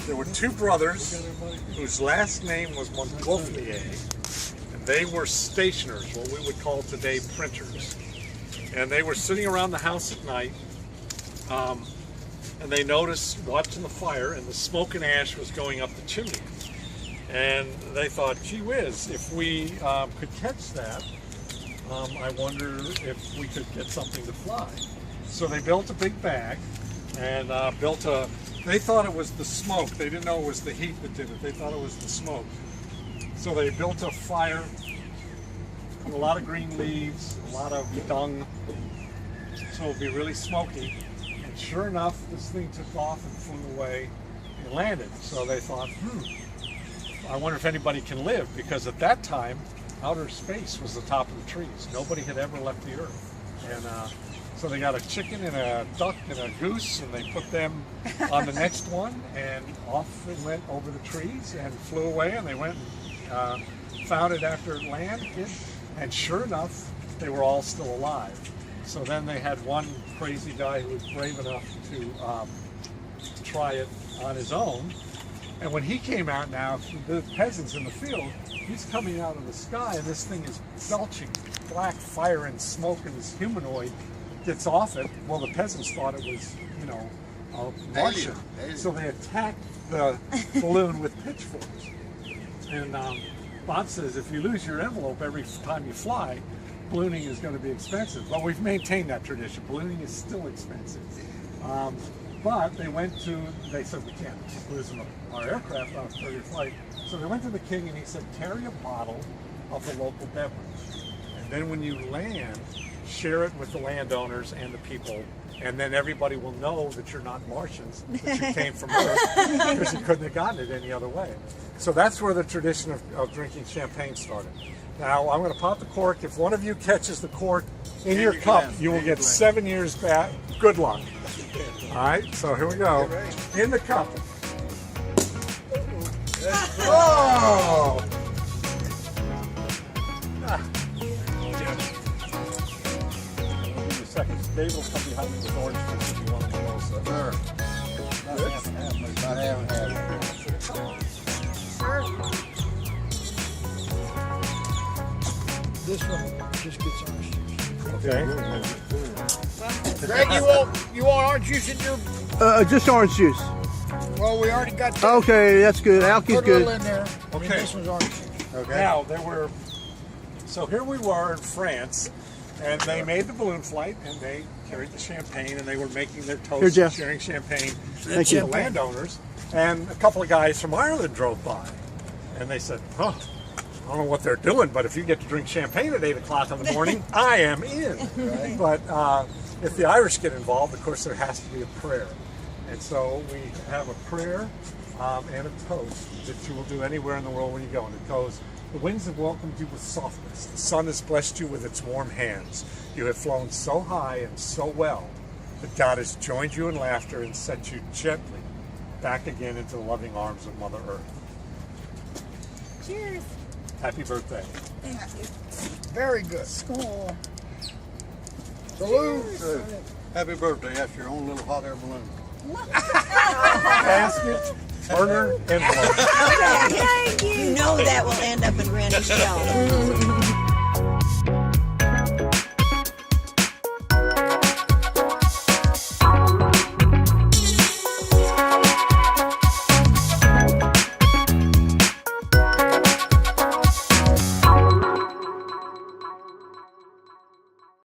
there were two brothers whose last name was Montgolfier, and they were stationers, what we would call today printers. And they were sitting around the house at night, and they noticed, watching the fire, and the smoke and ash was going up the chimney. And they thought, gee whiz, if we could catch that, I wonder if we could get something to fly. So they built a big bag and they thought it was the smoke. They didn't know it was the heat that did it. They thought it was the smoke. So they built a fire with a lot of green leaves, a lot of dung, so it would be really smoky. And sure enough, this thing took off and flew away and landed. So they thought, I wonder if anybody can live, because at that time, outer space was the top of the trees. Nobody had ever left the Earth. And so they got a chicken and a duck and a goose, and they put them on the next one, and off it went over the trees and flew away, and they went and found it after it landed, and sure enough, they were all still alive. So then they had one crazy guy who was brave enough to try it on his own. And when he came out now, the peasants in the field, he's coming out of the sky, and this thing is belching black fire and smoke, and this humanoid gets off it. Well, the peasants thought it was, a Martian. So they attacked the balloon with pitchforks. And Bob says, if you lose your envelope every time you fly, ballooning is going to be expensive. But we've maintained that tradition. Ballooning is still expensive. But they said, we can't keep losing our aircraft on a 30-year flight. So they went to the king, and he said, carry a bottle of the local beverage. And then when you land, share it with the landowners and the people, and then everybody will know that you're not Martians, that you came from Earth, because you couldn't have gotten it any other way. So that's where the tradition of drinking champagne started. Now, I'm going to pop the cork. If one of you catches the cork in your cup, you will get 7 years back. Good luck. All right, so here we go. In the cup. Oh! Give me a second. Dave will come behind me with orange juice if you want to know. Sure. Not half and half. Not half and half. This one just gets orange juice. Okay. Greg, you want orange juice in your? Just orange juice. Well, we already got that. Okay, that's good. Alky's Put a little good. in there. Okay. This one's orange juice. Okay. Now, so here we were in France, and they made the balloon flight, and they carried the champagne, and they were making their toast and sharing champagne with the landowners. And a couple of guys from Ireland drove by, and they said, I don't know what they're doing, but if you get to drink champagne at 8 o'clock in the morning, I am in. Right? But if the Irish get involved, of course, there has to be a prayer. And so we have a prayer and a toast that you will do anywhere in the world when you go. And it goes, the winds have welcomed you with softness. The sun has blessed you with its warm hands. You have flown so high and so well that God has joined you in laughter and sent you gently back again into the loving arms of Mother Earth. Cheers. Happy birthday. Thank you. Very good. School. Salute. Happy birthday. That's your own little hot air balloon. Basket, burner, envelope. You know that will end up in Randy's shelf.